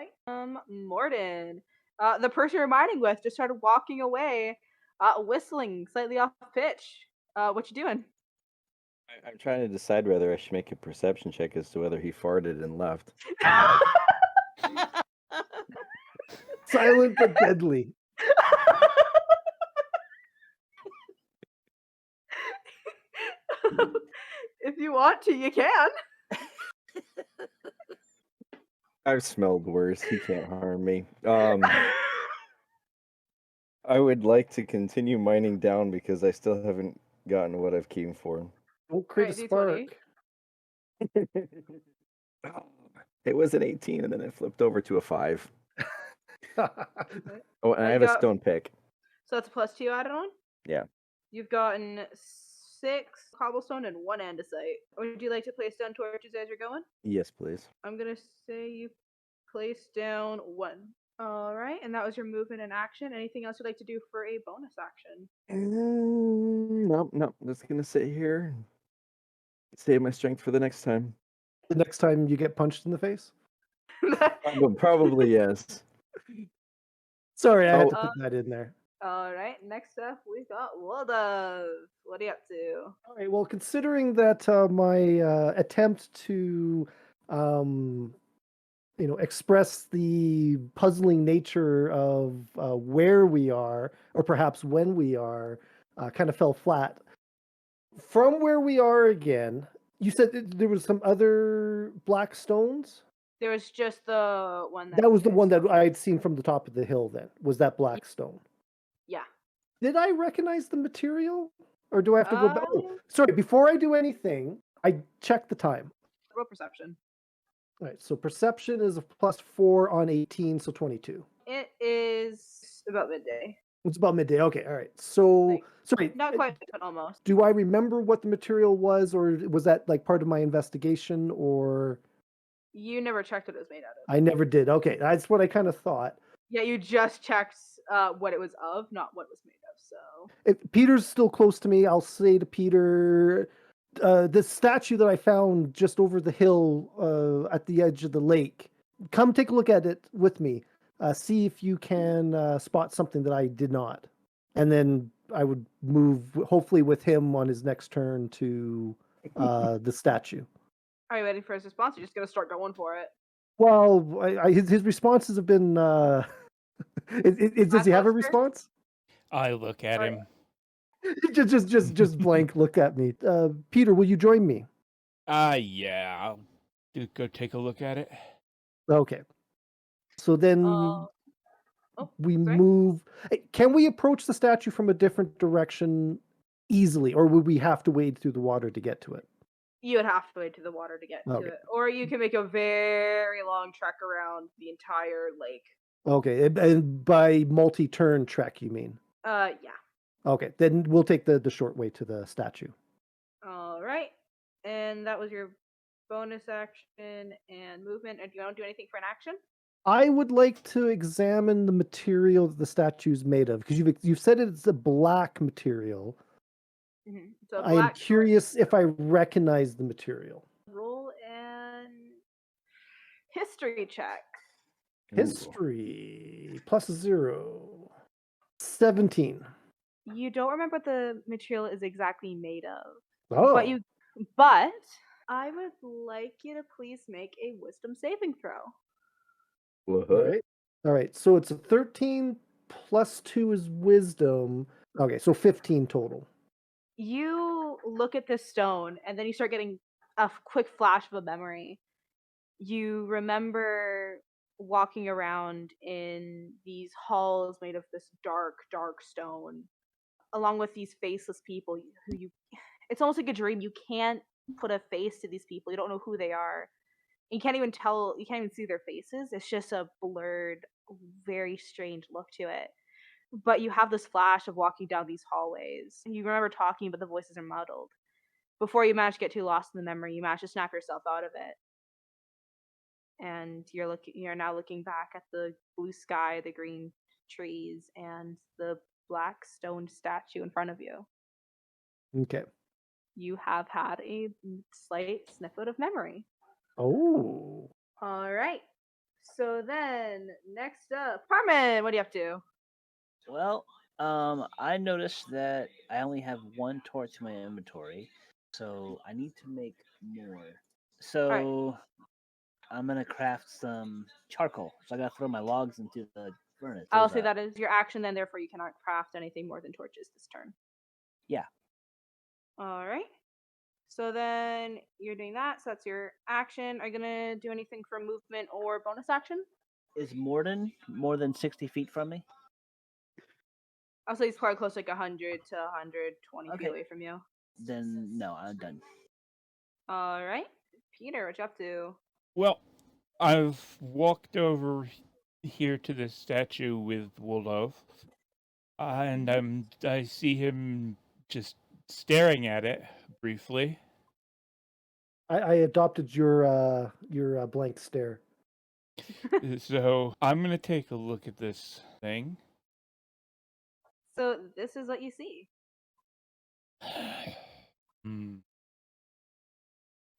right. Morden. The person you're mining with just started walking away, whistling slightly off pitch. What you doing? I'm trying to decide whether I should make a perception check as to whether he farted and left. Silent but deadly. If you want to, you can. I've smelled worse. He can't harm me. I would like to continue mining down because I still haven't gotten what I've came for. Don't crit a Alright, D20. spark. It was an 18 and then it flipped over to a 5. Oh, and I You have a got- stone pick. So that's a +2 added on? Yeah. You've gotten 6 cobblestone and 1 andesite. Would you like to place down torches as you're going? Yes, please. I'm gonna say you place down 1. Alright, and that was your movement and action. Anything else you'd like to do for a bonus action? Nope. Just gonna sit here. Save my strength for the next time. The next time you get punched in the face? Probably yes. Sorry, I had to put that in there. Alright, next up we've got Woldove. What are you up to? All right, well, considering that my attempt to express the puzzling nature of where we are, or perhaps when we are, kind of fell flat. From where we are again, you said there was some other black stones? There was just the one That was the one that I had seen from the top of the hill then, was that black stone. Yeah. Did I recognize the material? Or do I have to go back? Oh, sorry, before I do anything, I check the time. Roll perception. All right, so perception is a +4 on 18, so 22. It is about midday. It's about midday. Okay, all right. So, sorry. Not quite, but almost. Do I remember what the material was, or was that like part of my investigation, or? You never checked what it was made out of. I never did. Okay, that's what I kind of thought. Yeah, you just checked what it was of, not what it was made of. So If Peter's still close to me, I'll say to Peter, the statue that I found just over the hill at the edge of the lake, come take a look at it with me. See if you can spot something that I did not. And then I would move, hopefully with him on his next turn, to the statue. Are you waiting for his response? You're just going to start going for it. Well, his responses have been... does he have a response? I look at him. just blank look at me. Peter, will you join me? Yeah. I'll go take a look at it. Okay. So then we move. Can we approach the statue from a different direction easily, or would we have to wade through the water to get to it? You would have to wade to the water to get to it. Or you can make a very long trek around the entire lake. Okay, and by multi-turn trek, you mean? Yeah. Okay, then we'll take the short way to the statue. All right. And that was your bonus action and movement. And do you want to do anything for an action? I would like to examine the material that the statue is made of, because you've said it's a black material. Mm-hmm. So I am curious if I recognize the material. Roll an history check. History +0. 17. You don't remember what the material is exactly made of. Oh. But I would like you to please make a wisdom saving throw. All right. So it's a 13 plus 2 is wisdom. Okay, so 15 total. You look at this stone and then you start getting a quick flash of a memory. You remember walking around in these halls made of this dark stone, along with these faceless people who it's almost like a dream. You can't put a face to these people. You don't know who they are. You can't even see their faces. It's just a blurred, very strange look to it. But you have this flash of walking down these hallways. You remember talking, but the voices are muddled. Before you manage to get too lost in the memory, you manage to snap yourself out of it. And you're now looking back at the blue sky, the green trees, and the black stone statue in front of you. Okay. You have had a slight snippet of memory. Oh. All right. So then, next up, Carmen, what are you up to? Well, I noticed that I only have one torch in my inventory, so I need to make more. So I'm gonna craft some charcoal. So I gotta throw my logs into the furnace. I'll say that is your action, then therefore you cannot craft anything more than torches this turn. Yeah. All right. So then you're doing that. So that's your action. Are you gonna do anything for movement or bonus action? Is Morden more than 60 feet from me? I'll say he's probably close, like 100 to 120 feet Okay. away from you. Then no, I'm done. All right, Peter, what you up to? Well, I've walked over here to the statue with Wolof, and I see him just staring at it briefly. I adopted your blank stare. So I'm gonna take a look at this thing. So this is what you see.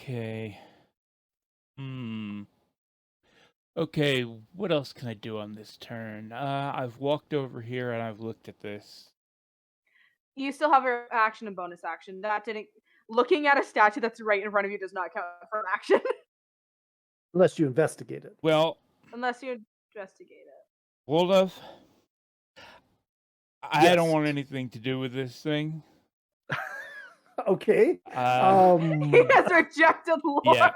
Okay. Okay, what else can I do on this turn? I've walked over here and I've looked at this. You still have your action and bonus action. That didn't. Looking at a statue that's right in front of you does not count for an action. Unless you investigate it. Well, Unless you investigate it. Wolof, I Yes. don't want anything to do with this thing. Okay. He has rejected lore. Yeah.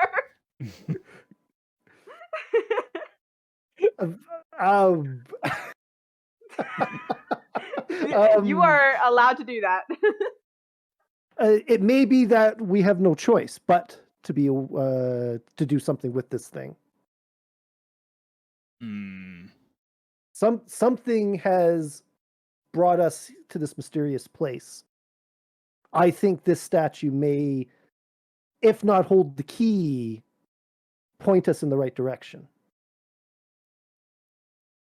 You are allowed to do that. It may be that we have no choice but to be to do something with this thing. Something has brought us to this mysterious place. I think this statue may, if not hold the key, point us in the right direction.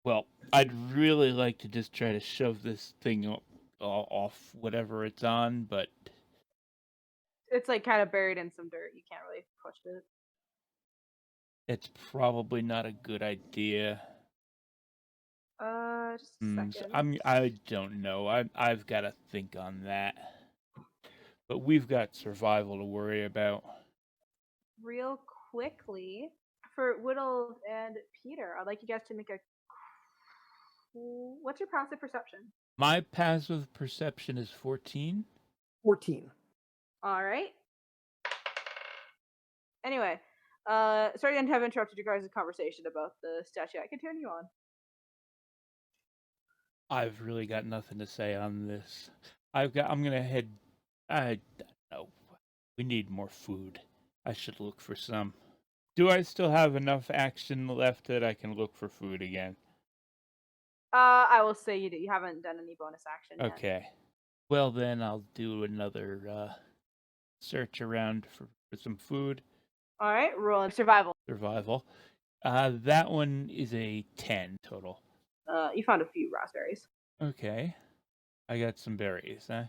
Well, I'd really like to just try to shove this thing off whatever it's on, but It's like kind of buried in some dirt. You can't really push it. it's probably not a good idea. Just a So second. I don't know. I've got to think on that. But we've got survival to worry about. Real quickly, for Whittle and Peter, I'd like you guys to make a. What's your passive perception? My passive perception is 14. 14. All right. Anyway, sorry to have interrupted your guys' conversation about the statue. I continue on. I've really got nothing to say on this. I'm gonna head. I don't know. We need more food. I should look for some. Do I still have enough action left that I can look for food again? I will say you do. You haven't done any bonus action yet. Okay. Well, then I'll do another search around for some food. All right, roll survival. Survival. That one is a 10 total. You found a few raspberries. Okay. I got some berries, huh?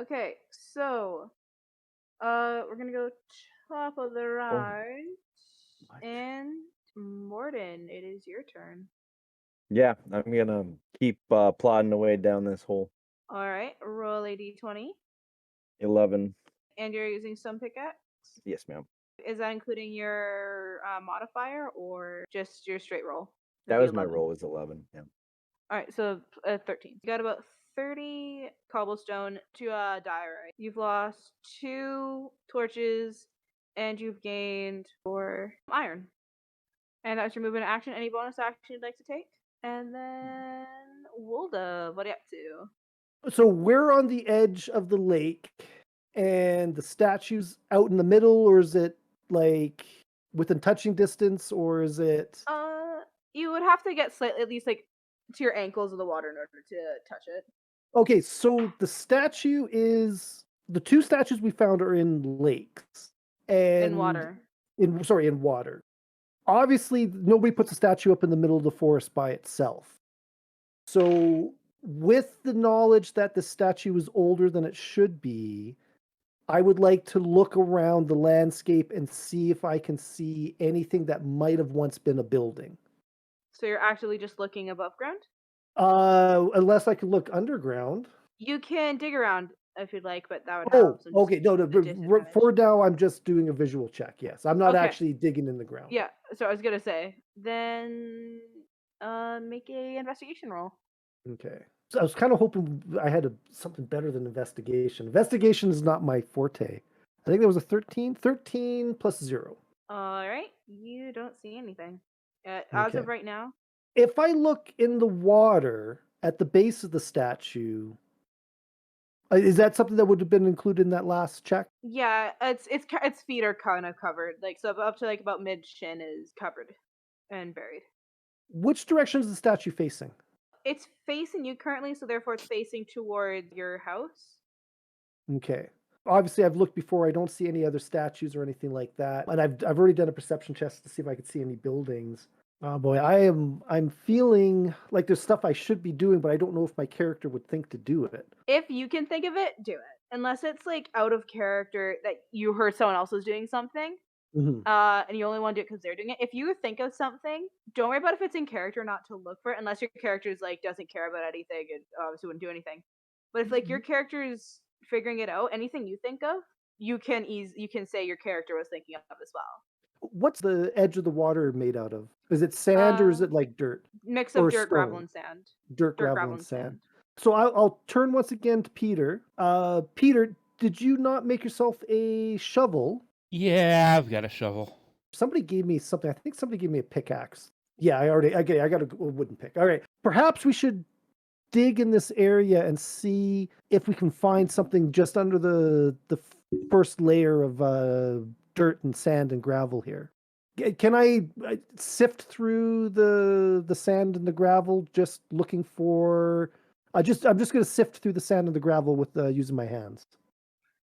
Okay, so we're gonna go top of the right, and Morden, it is your turn. Yeah, I'm gonna keep plodding away down this hole. All right, roll a d20, 11. and you're using stone pickaxe. Yes, ma'am. Is that including your modifier or just your straight roll? That was my roll, was 11. Yeah. All right, so 13. You got about 30 cobblestone to diorite. You've lost 2 torches, and you've gained 4 iron. And that's your movement action. Any bonus action you'd like to take? And then Wolda, what are you up to? So we're on the edge of the lake, and the statue's out in the middle, or is it like within touching distance, or is it? You would have to get slightly, at least like to your ankles of the water in order to touch it. Okay, so the 2 statues we found are in lakes and In water. In water. Obviously, nobody puts a statue up in the middle of the forest by itself. So, with the knowledge that the statue is older than it should be, I would like to look around the landscape and see if I can see anything that might have once been a building. So you're actually just looking above ground? Unless I could look underground. You can dig around if you'd like, but that would Oh, have some okay. No, a disadvantage. for now, I'm just doing a visual check. Yes, I'm not Okay. actually digging in the ground. Yeah, so I was gonna say, then make a investigation roll. Okay. So I was kind of hoping I had something better than investigation. Investigation is not my forte. I think there was a 13. 13 plus 0. All right, you don't see anything as Okay. of right now. If I look in the water at the base of the statue, is that something that would have been included in that last check? Yeah, its feet are kind of covered, like so up to like about mid shin is covered and buried. Which direction is the statue facing? It's facing you currently, so therefore it's facing toward your house. Okay. Obviously, I've looked before. I don't see any other statues or anything like that. And I've already done a perception test to see if I could see any buildings. Oh boy, I'm feeling like there's stuff I should be doing, but I don't know if my character would think to do it. If you can think of it, do it. Unless it's like out of character that you heard someone else was doing something, Mhm. and you only want to do it because they're doing it. If you think of something, don't worry about if it's in character, not to look for it, unless your character's like doesn't care about anything and obviously wouldn't do anything. But if like your character is figuring it out, anything you think of, you can say your character was thinking of as well. What's the edge of the water made out of? Is it sand or is it like dirt? Mix of Or dirt, gravel, stone? and sand. Dirt, gravel, and sand. So I'll turn once again to Peter. Peter, did you not make yourself a shovel? Yeah, I've got a shovel. Somebody gave me something. I think somebody gave me a pickaxe. Yeah, I got a wooden pick. All right. Perhaps we should dig in this area and see if we can find something just under the first layer of dirt and sand and gravel here. Can I sift through the sand and the gravel just looking for I'm just going to sift through the sand and the gravel with using my hands.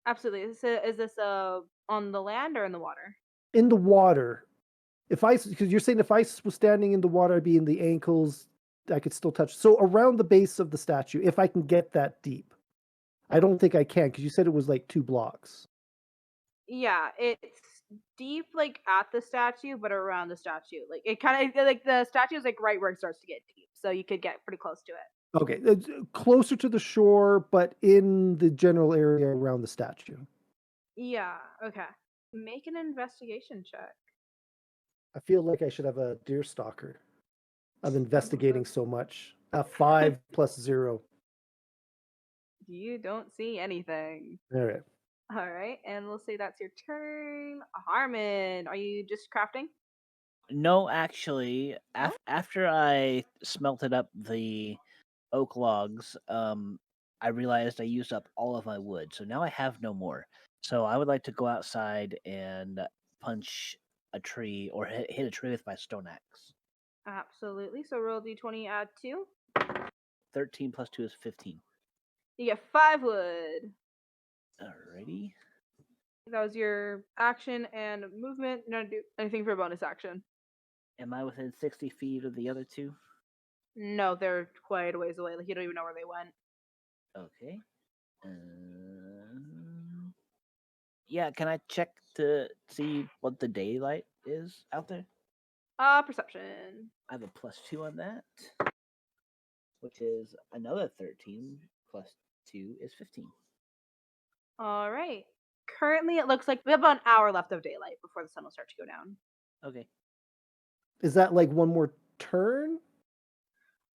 Absolutely. Is this on the land or in the water? In the water. Because you're saying if I was standing in the water, I'd be in the ankles. I could still touch. So around the base of the statue, if I can get that deep. I don't think I can because you said it was like 2 blocks. Yeah, it's deep like at the statue, but around the statue. Like it kind of like the statue is like right where it starts to get deep, so you could get pretty close to it. Okay, it's closer to the shore, but in the general area around the statue. Yeah. Okay. Make an investigation check. I feel like I should have a deer stalker. I'm investigating so much. 5 plus 0. You don't see anything. All right. All right, and we'll say that's your turn. Harmon, are you just crafting? No, actually, after I smelted up the oak logs, I realized I used up all of my wood, so now I have no more. So I would like to go outside and punch a tree or hit a tree with my stone axe. Absolutely. So roll d20, add 2. 13 plus 2 is 15. You get 5 wood. Alrighty. That was your action and movement. You don't do anything for a bonus action. Am I within 60 feet of the other two? No, they're quite a ways away. Like you don't even know where they went. Okay. Yeah, can I check to see what the daylight is out there? Perception. I have a plus 2 on that, which is another 13 plus 2 is 15. All right. Currently, it looks like we have about an hour left of daylight before the sun will start to go down. Okay. Is that like one more turn?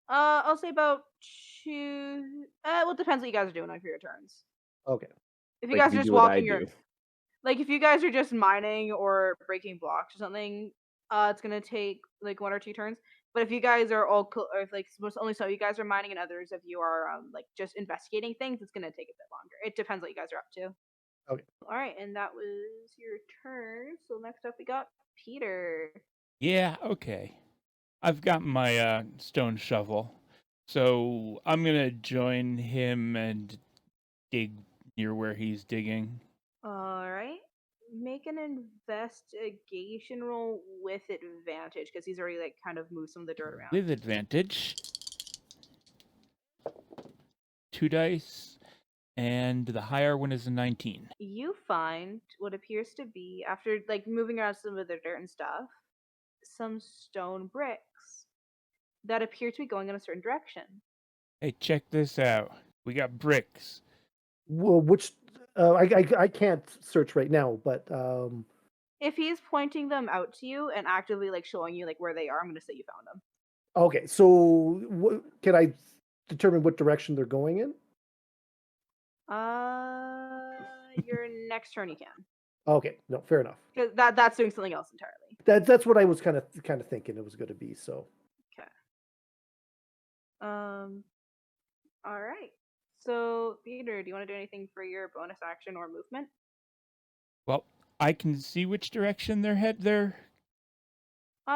I'll say about 2. Well, it depends what you guys are doing for your turns. Okay. If you Like guys you are just do what I walking your, do. like if you guys are just mining or breaking blocks or something, it's gonna take like 1 or 2 turns. But if you guys are all, or if like only some of you guys are mining and others of you are like just investigating things, it's gonna take a bit longer. It depends what you guys are up to. Okay. All right, and that was your turn. So next up we got Peter. Yeah, okay. I've got my stone shovel. So I'm going to join him and dig near where he's digging. All right. Make an investigation roll with advantage because he's already like kind of moved some of the dirt around. With advantage. 2 dice And the higher one is a 19. You find what appears to be, after like moving around some of the dirt and stuff, some stone bricks that appear to be going in a certain direction. Hey, check this out. We got bricks. Well, which I can't search right now, but If he's pointing them out to you and actively like showing you like where they are, I'm gonna say you found them. okay. So can I determine what direction they're going in? Your next turn you can. Okay, no, fair enough. 'Cause that's doing something else entirely. That's what I was kind of thinking it was going to be. So Okay. All right. So, Peter, do you want to do anything for your bonus action or movement? Well, I can see which direction they're.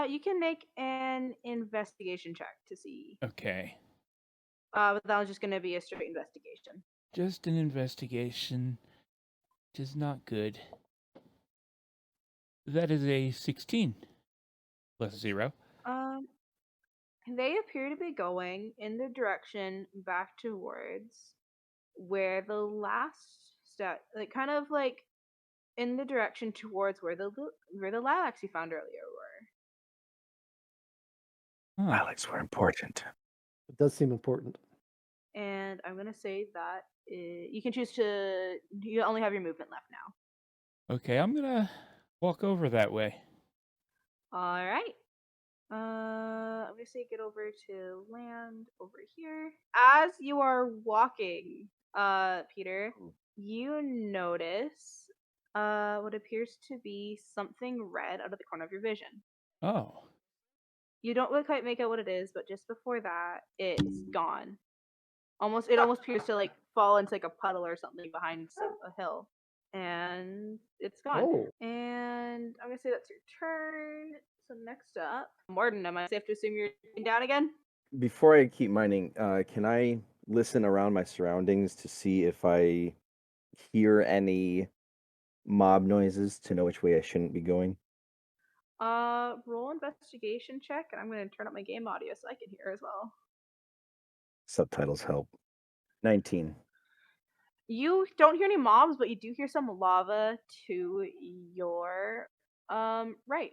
You can make an investigation check to see. Okay. But that was just going to be a straight investigation. Just an investigation. Which is not good. That is a 16. Plus 0. They appear to be going in the direction back towards where the last step, like kind of like in the direction towards where the lilacs you found earlier were. Huh. Lilacs were important. it does seem important. And I'm gonna say that you can choose to. You only have your movement left now. Okay, I'm gonna walk over that way. All right. I'm gonna say get over to land over here. As you are walking, Peter, you notice what appears to be something red out of the corner of your vision. Oh. You don't really quite make out what it is, but just before that, it's gone. It almost appears to like fall into like a puddle or something behind a hill, and it's gone. Oh, And I'm gonna say that's your turn. So next up, Morton, am I safe to assume you're down again? Before I keep mining, can I listen around my surroundings to see if I hear any mob noises to know which way I shouldn't be going? Roll investigation check, and I'm gonna turn up my game audio so I can hear as well. Subtitles help. 19. You don't hear any mobs, but you do hear some lava to your right.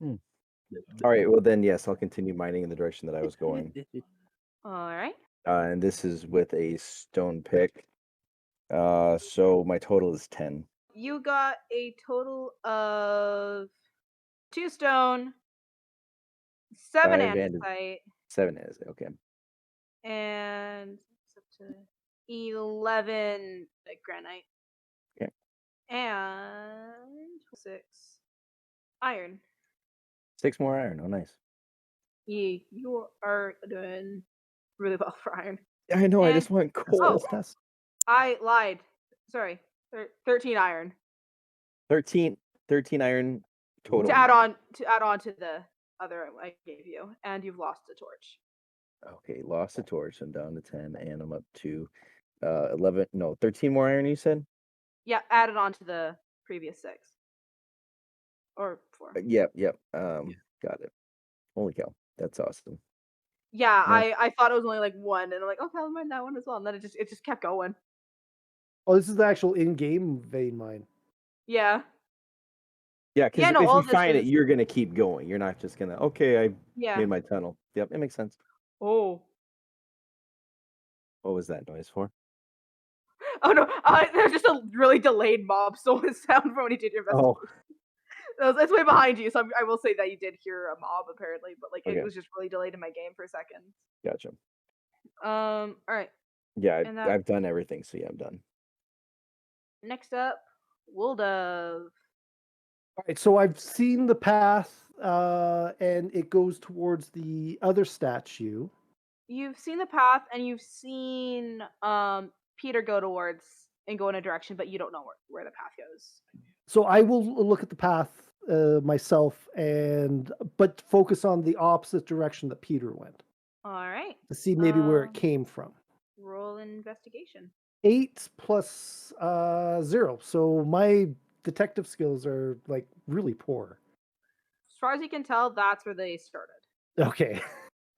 All right, well then, yes, I'll continue mining in the direction that I was going. All right. And this is with a stone pick. So my total is 10. You got a total of 2 stone, 7 5 and andesite, 7 is okay. and it's up to 11 granite. Okay. And 6 iron. 6 more iron. Oh, nice. You are doing really well for iron. I know. I And- just want coal. Oh. test. I lied. Sorry. 13 iron 13 iron total. to add on to the other I gave you, and you've lost a torch. Okay, lost a torch. I'm down to 10, and I'm up to 11. No, 13 more iron. You said? Yeah, added on to the previous 6 or 4. Yep. Got it. Holy cow, that's awesome. Yeah, Yeah. I thought it was only like 1, and I'm like, okay, I'll mine that one as well, and then it just kept going. Oh, this is the actual in-game vein mine. Yeah. Yeah, because Yeah, no, if all you this find it, is- you're gonna keep going. You're not just gonna. Okay, I Yeah. made my tunnel. Yep, it makes sense. Oh. What was that noise for? Oh no, there's just a really delayed mob soul sound from when you did your investigation. Oh, It's way behind you, so I will say that you did hear a mob apparently, but like Okay. it was just really delayed in my game for a second. gotcha. All right. Yeah, And that- I've done everything, so yeah, I'm done. Next up, Wooldove. All right, so I've seen the path, and it goes towards the other statue. You've seen the path, and you've seen Peter go towards and go in a direction, but you don't know where the path goes. So I will look at the path myself, but focus on the opposite direction that Peter went All right. to see maybe where it Um, came from. Roll an investigation. 8 plus 0. So my detective skills are like really poor. As far as you can tell, that's where they started. Okay.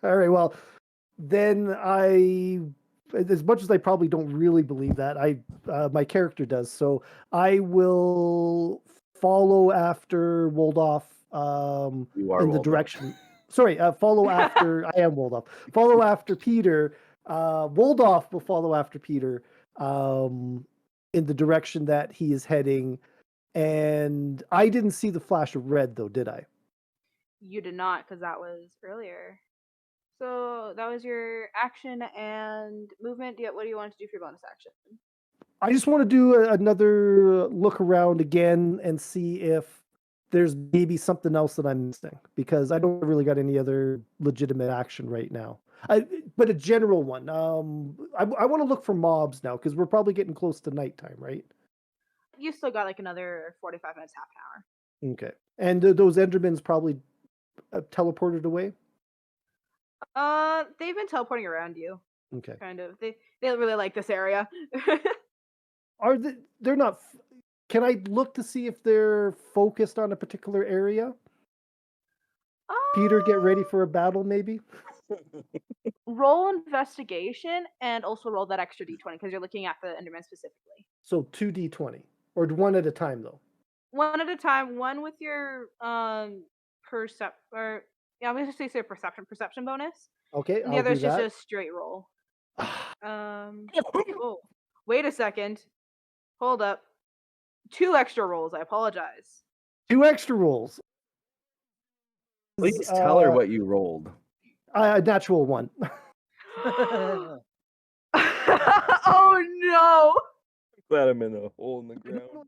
All right. Well, then I as much as I probably don't really believe that, my character does. So I will follow after Woldoff You are in the Waldorf. direction. Sorry, follow after. I am Woldoff. Follow after Peter. Woldoff will follow after Peter in the direction that he is heading. And I didn't see the flash of red, though, did I? You did not, because that was earlier. So that was your action and movement. What do you want to do for your bonus action? I just want to do another look around again and see if there's maybe something else that I'm missing, because I don't really got any other legitimate action right now. But a general one. I want to look for mobs now, because we're probably getting close to nighttime, right? You still got like another 45 minutes, half an hour. Okay. And those Endermans probably teleported away? They've been teleporting around you. Okay. Kind of. They really like this area. They're not... Can I look to see if they're focused on a particular area? Peter, get ready for a battle, maybe? Roll investigation and also roll that extra d20 because you're looking at the Enderman specifically. So 2d20. Or one at a time, though? One at a time. One with your I'm gonna say perception bonus. Okay, And the I'll other do is that. just a straight roll. Oh, wait a second. Hold up. 2 extra rolls. I apologize. 2 extra rolls. Please tell her what you rolled. A natural 1. Oh no! Glad I'm in a hole in the ground.